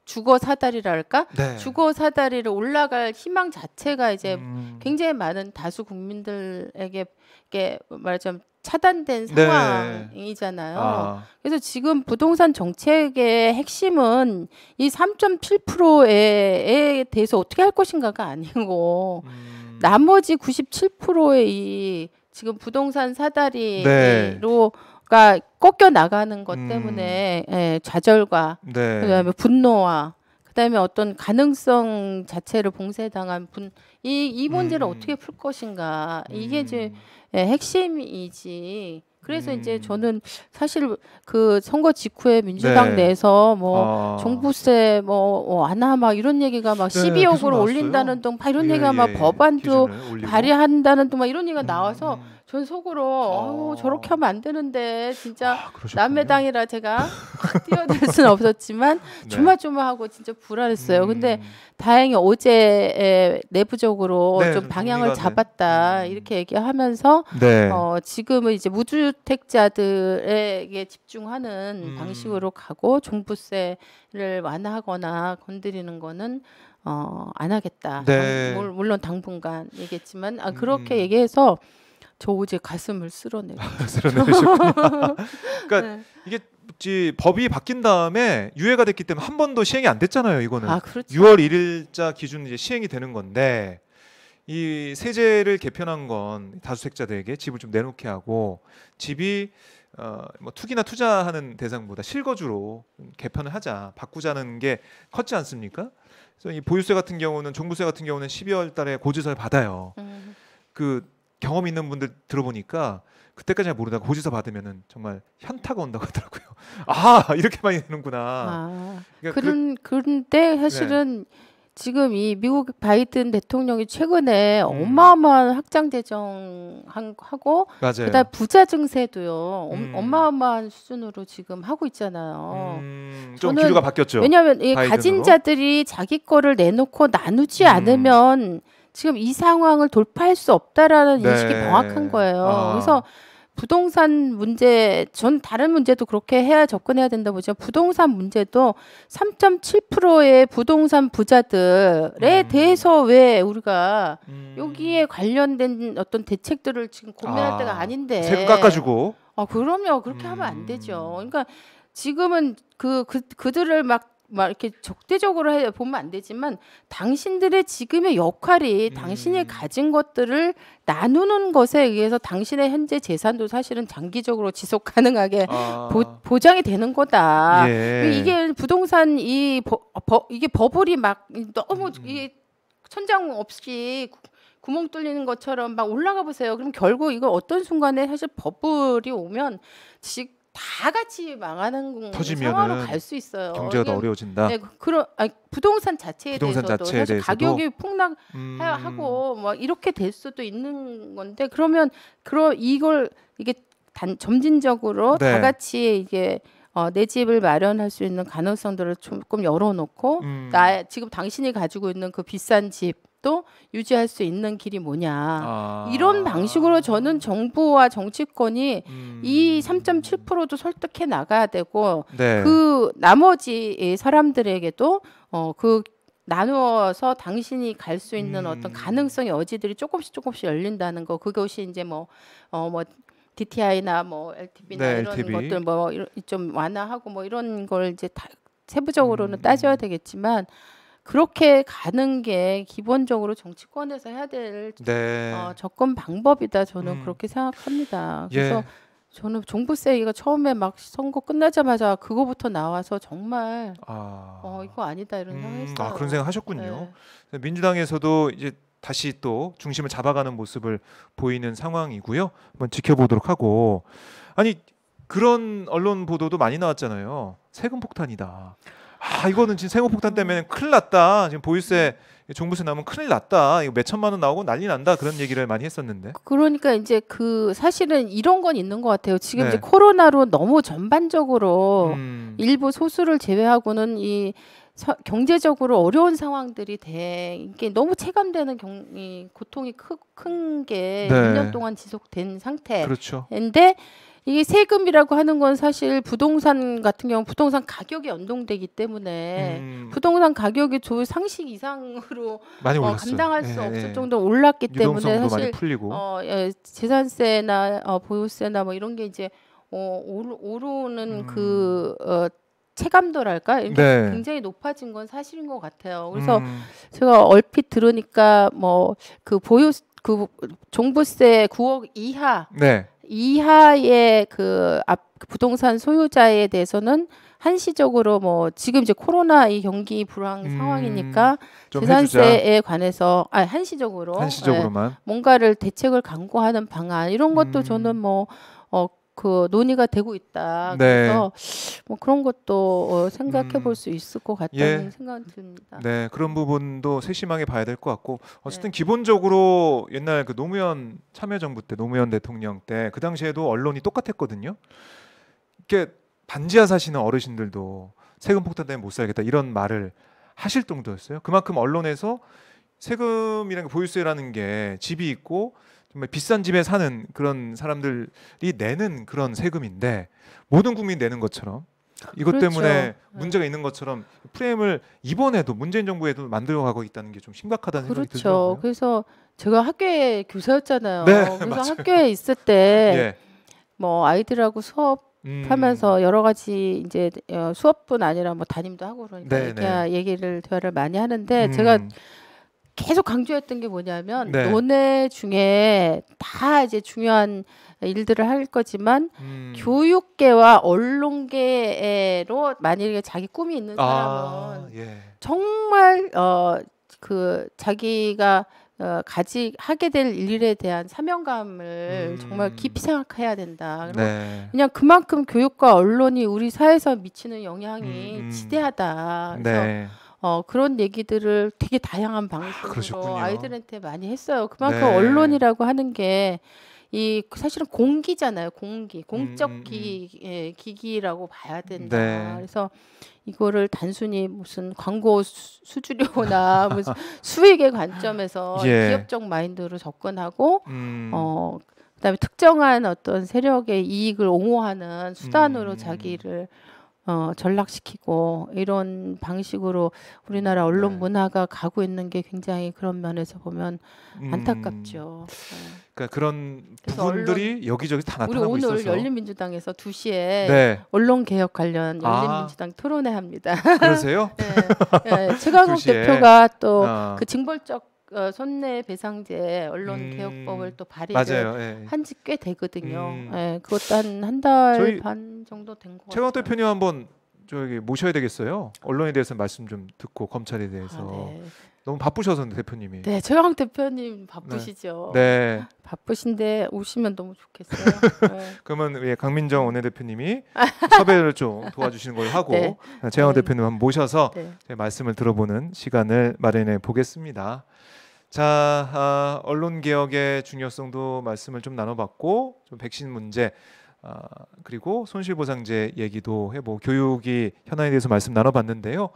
주거 사다리랄까? 네. 주거 사다리를 올라갈 희망 자체가 이제 굉장히 많은 다수 국민들에게 이게 말하자면 차단된 네. 상황이잖아요. 그래서 지금 부동산 정책의 핵심은 이 3.7%에 대해서 어떻게 할 것인가가 아니고 나머지 97%의 이 지금 부동산 사다리로가 꺾여 나가는 것 때문에 좌절과 그다음에 분노와 그다음에 어떤 가능성 자체를 봉쇄당한 이 문제를 어떻게 풀 것인가 이게 이제 핵심이지. 그래서 이제 저는 사실 그 선거 직후에 민주당 내에서 뭐 종부세 뭐 완화 막 이런 얘기가 막 12억으로 올린다는 등 막 이런 얘기가 막 법안도 발의한다는 등 막 이런 얘기가 나와서 전 속으로 저렇게 하면 안 되는데 진짜 남의 당이라 제가 확 뛰어들 수는 없었지만 조마조마하고 진짜 불안했어요. 근데 다행히 어제 내부적으로 좀 방향을 잡았다 이렇게 얘기하면서 지금은 이제 무주택자들에게 집중하는 방식으로 가고 종부세를 완화하거나 건드리는 거는 안 하겠다. 물론 당분간 얘기했지만 그렇게 얘기해서 저 어제 가슴을 쓸어내셨군요. 그러니까 이게 법이 바뀐 다음에 유예가 됐기 때문에 한 번도 시행이 안 됐잖아요. 이거는 그렇죠. 6월 1일자 기준 이제 시행이 되는 건데 이 세제를 개편한 건 다주택자들에게 집을 좀 내놓게 하고 집이 뭐 투기나 투자하는 대상보다 실거주로 개편을 하자 바꾸자는 게 컸지 않습니까? 그래서 이 보유세 같은 경우는 종부세 같은 경우는 12월 달에 고지서를 받아요. 그 경험 있는 분들 들어보니까 그때까지 잘 모르다가 고지서 받으면은 정말 현타가 온다고 하더라고요. 이렇게 많이 되는구나. 그러니까 그런데 사실은 지금 이 미국 바이든 대통령이 최근에 어마어마한 확장 재정하고 그다음 부자 증세도요. 어마어마한 수준으로 지금 하고 있잖아요. 좀 기류가 바뀌었죠. 왜냐하면 이 가진 자들이 자기 거를 내놓고 나누지 않으면 지금 이 상황을 돌파할 수 없다라는 인식이 명확한 거예요. 그래서 부동산 문제, 전 다른 문제도 그렇게 해야 접근해야 된다고 보죠. 부동산 문제도 3.7%의 부동산 부자들에 대해서 왜 우리가 여기에 관련된 어떤 대책들을 지금 고민할 때가 아닌데. 세금 깎아주고. 그럼요. 그렇게 하면 안 되죠. 그러니까 지금은 그들을 막 이렇게 적대적으로 보면 안 되지만 당신들의 지금의 역할이 당신이 가진 것들을 나누는 것에 의해서 당신의 현재 재산도 사실은 장기적으로 지속 가능하게 보장이 되는 거다. 예. 이게 부동산 이게 버블이 막 너무 이게 천장 없이 구멍 뚫리는 것처럼 막 올라가 보세요. 그럼 결국 이거 어떤 순간에 사실 버블이 오면 다 같이 망하는 상황으로 갈 수 있어요. 경제가 더 어려워진다. 네, 부동산 자체에 대해서도 사실 가격이 폭락하고 뭐 이렇게 될 수도 있는 건데 그러면 이게 점진적으로 다 같이 이게 내 집을 마련할 수 있는 가능성들을 조금 열어놓고 지금 당신이 가지고 있는 그 비싼 집도 유지할 수 있는 길이 뭐냐 이런 방식으로 저는 정부와 정치권이 이 3.7%도 설득해 나가야 되고 그 나머지 사람들에게도 그 나누어서 당신이 갈 수 있는 어떤 가능성의 여지들이 조금씩 열린다는 거 그것이 이제 뭐 DTI나 뭐 LTV나 이런 LTV. 것들 뭐 좀 완화하고 뭐 이런 걸 이제 다 세부적으로는 따져야 되겠지만 그렇게 가는 게 기본적으로 정치권에서 해야 될 접근 방법이다 저는 그렇게 생각합니다. 그래서 저는 종부세 얘기가 처음에 막 선거 끝나자마자 그거부터 나와서 정말 이거 아니다 이런 생각했어요. 그런 생각 하셨군요. 민주당에서도 이제 다시 또 중심을 잡아가는 모습을 보이는 상황이고요. 한번 지켜보도록 하고 아니 그런 언론 보도도 많이 나왔잖아요. 세금 폭탄이다. 이거는 지금 세금 폭탄 때문에 큰일 났다. 지금 보유세 종부세 나오면 큰일 났다. 이거 몇 천만 원 나오고 난리 난다. 그런 얘기를 많이 했었는데. 그러니까 이제 사실은 이런 건 있는 것 같아요. 지금 이제 코로나로 너무 전반적으로 일부 소수를 제외하고는 이 경제적으로 어려운 상황들이 이게 너무 체감되는 고통이 큰 게 1년 동안 지속된 상태. 그렇죠. 근데 이게 세금이라고 하는 건 사실 부동산 같은 경우 부동산 가격이 연동되기 때문에 부동산 가격이 상식 이상으로 많이 감당할 수 없을 정도로 올랐기 때문에 사실 많이 풀리고. 재산세나 보유세나 뭐 이런 게 이제 오르는 체감도랄까 굉장히 높아진 건 사실인 것 같아요. 그래서 제가 얼핏 들으니까 뭐 종부세 9억 이하의 부동산 소유자에 대해서는 한시적으로 뭐 지금 이제 코로나 이 경기 불황 상황이니까 재산세에 관해서 한시적으로만 뭔가를 대책을 강구하는 방안 이런 것도 저는 논의가 되고 있다. 그래서 뭐 그런 것도 생각해 볼 수 있을 것 같다는 생각이 듭니다. 네, 그런 부분도 세심하게 봐야 될 것 같고 어쨌든 기본적으로 옛날 그 노무현 참여정부 때 노무현 대통령 때 그 당시에도 언론이 똑같았거든요. 이렇게 반지하 사시는 어르신들도 세금 폭탄 때문에 못 살겠다 이런 말을 하실 정도였어요. 그만큼 언론에서 세금이라는 게 보유세라는 게 집이 있고 정말 비싼 집에 사는 그런 사람들이 내는 그런 세금인데 모든 국민이 내는 것처럼 이것 때문에 문제가 있는 것처럼 프레임을 이번에도 문재인 정부에도 만들어가고 있다는 게 좀 심각하다는 생각이 들더라고요. 그래서 제가 학교에 교사였잖아요. 그래서 맞아요. 학교에 있을 때 뭐 아이들하고 수업하면서 여러 가지 이제 수업뿐 아니라 뭐 담임도 하고 그러니까 대화를 많이 하는데 제가 계속 강조했던 게 뭐냐면 논의 중에 다 이제 중요한 일들을 할 거지만 교육계와 언론계로 만약에 자기 꿈이 있는 사람은 정말 자기가 하게 될 일에 대한 사명감을 정말 깊이 생각해야 된다. 그냥 그만큼 교육과 언론이 우리 사회에서 미치는 영향이 지대하다. 그래서 그런 얘기들을 되게 다양한 방식으로 아이들한테 많이 했어요. 그만큼 언론이라고 하는 게 사실은 공기잖아요. 공적 기기라고 봐야 된다. 그래서 이거를 단순히 무슨 광고 수주료나 무슨 수익의 관점에서 기업적 마인드로 접근하고 그다음에 특정한 어떤 세력의 이익을 옹호하는 수단으로 음. 자기를 전락시키고 이런 방식으로 우리나라 언론 네. 문화가 가고 있는 게 굉장히 그런 면에서 보면 안타깝죠. 그러니까 그런 그래서 부분들이 여기저기 다 우리 나타나고 오늘 있어서. 열린민주당에서 2시에 네. 언론 개혁 관련 아. 열린민주당 토론회 합니다. 그러세요? 네, 최강욱 2시에. 대표가 또 아. 그 징벌적 손해배상제 언론 개혁법을 또 발의를 맞아요. 예. 한지 꽤 되거든요. 음. 예, 그것도 한 달 저희 반 정도 된 것 같아요. 최강 대표님 한번 저기 모셔야 되겠어요. 언론에 대해서 말씀 좀 듣고 검찰에 대해서. 네. 너무 바쁘셔서 대표님이. 네, 최강 대표님 바쁘시죠. 네. 바쁘신데 오시면 너무 좋겠어요. 네. 그러면 예, 강민정 원내대표님이 섭외를 좀 도와주시는 걸로 하고 네. 최강 네. 대표님 한번 모셔서 네. 제 말씀을 들어보는 시간을 마련해 보겠습니다. 자, 언론 개혁의 중요성도 말씀을 좀 나눠봤고, 좀 백신 문제, 그리고 손실보상제 얘기도 해보고 교육이 현안에 대해서 말씀 나눠봤는데요.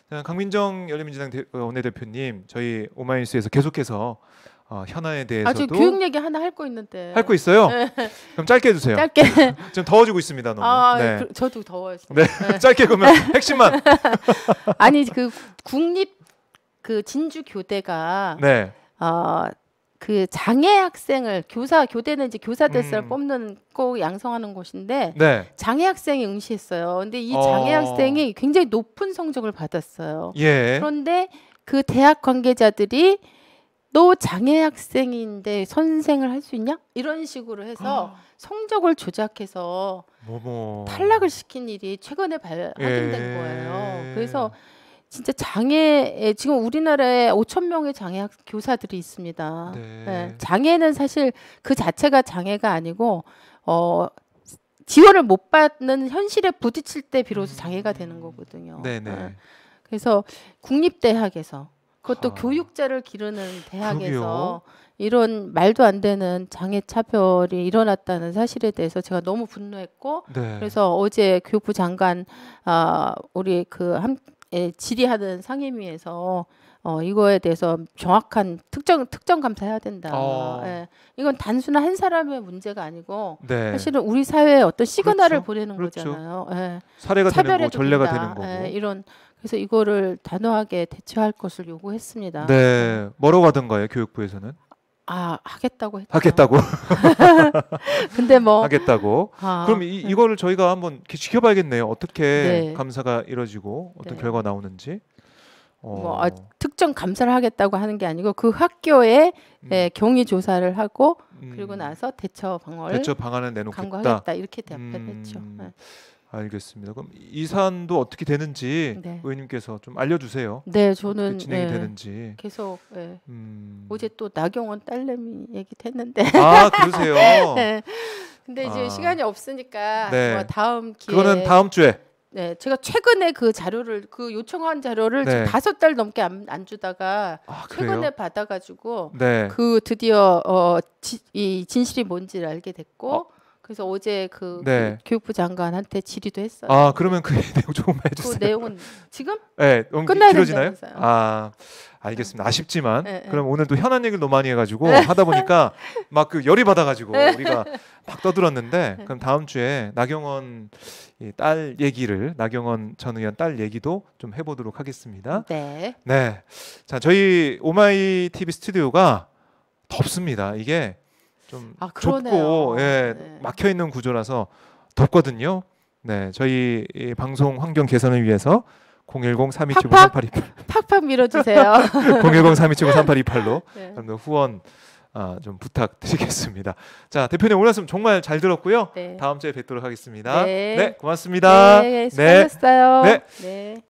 자, 강민정 열린민주당 원내대표님, 저희 오마이뉴스에서 계속해서 현안에 대해서도 저 교육 얘기 하나 할 거 있는데. 할 거 있어요. 네. 그럼 짧게 해주세요. 짧게. 지금 더워지고 있습니다. 너무. 네. 저도 더워요. 진짜. 네. 짧게 그러면 핵심만. 아니 그 국립 그 진주 교대가 네. 그 장애 학생을 교대는 이제 교사 대사를 음. 뽑는 꼭 양성하는 곳인데 네. 장애 학생이 응시했어요. 근데 이 장애 학생이 굉장히 높은 성적을 받았어요. 예. 그런데 그 대학 관계자들이 너 장애 학생인데 선생을 할 수 있냐? 이런 식으로 해서 성적을 조작해서 뭐뭐 탈락을 시킨 일이 최근에 확인된 거예요. 그래서 진짜 장애 지금 우리나라에 5천 명의 장애 교사들이 있습니다. 네. 네. 장애는 사실 그 자체가 장애가 아니고 지원을 못 받는 현실에 부딪힐 때 비로소 장애가 되는 거거든요. 네네. 네. 그래서 국립대학에서 그것도 아. 교육자를 기르는 대학에서 그러게요. 이런 말도 안 되는 장애 차별이 일어났다는 사실에 대해서 제가 너무 분노했고 네. 그래서 어제 교육부 장관 우리 질의하는 상임위에서 이거에 대해서 정확한 특정 감사해야 된다. 예. 이건 단순한 한 사람의 문제가 아니고 네. 사실은 우리 사회에 어떤 시그널을 그렇죠. 보내는 그렇죠. 거잖아요. 예. 사례가 되는 거고 차별해도 전례가 된다. 되는 거고. 예, 이런 그래서 이거를 단호하게 대처할 것을 요구했습니다. 네. 뭐라고 하던가요? 교육부에서는? 하겠다고 했죠. 하겠다고. 근데 뭐 하겠다고. 그럼 이거를 저희가 한번 지켜봐야겠네요. 어떻게 네. 감사가 이루어지고 어떤 네. 결과가 나오는지. 특정 감사를 하겠다고 하는 게 아니고 그 학교에 경위 조사를 하고 그리고 나서 대처 방안을 내놓겠다. 강구하겠다 이렇게 답변했죠. 네. 알겠습니다. 그럼 이 사안도 어떻게 되는지 네. 의원님께서 좀 알려주세요. 네, 저는 어떻게 진행이 되는지. 계속 어제 또 나경원 딸내미 얘기도 했는데. 그러세요. 네. 근데 이제 시간이 없으니까 네. 뭐 다음 기회에. 그거는 다음 주에. 네, 제가 최근에 그 자료를 요청한 자료를 네. 지금 5달 넘게 안 주다가 그래요? 최근에 받아가지고 네. 드디어 이 진실이 뭔지를 알게 됐고 그래서 어제 그 교육부 장관한테 질의도 했어요. 그러면 그 내용 조금 해주세요. 그 내용은 지금? 네, 끝나야 길어지나요? 된다면서요. 알겠습니다. 아쉽지만 네. 그럼 오늘 또 현안 얘기를 너무 많이 해가지고 하다 보니까 막 그 열이 받아가지고 우리가 막 떠들었는데 그럼 다음 주에 나경원 딸 얘기를 나경원 전 의원 딸 얘기도 좀 해보도록 하겠습니다. 네. 네. 자, 저희 오마이 TV 스튜디오가 덥습니다. 이게 좀 좁고 막혀 있는 구조라서 덥거든요. 네, 저희 이 방송 환경 개선을 위해서 010-3279-3828 팍팍 밀어주세요. 010-3279-3828로 네. 후원 좀 부탁드리겠습니다. 자, 대표님 오늘 말씀 정말 잘 들었고요. 네. 다음 주에 뵙도록 하겠습니다. 네. 네, 고맙습니다. 네, 수고하셨어요. 네. 네.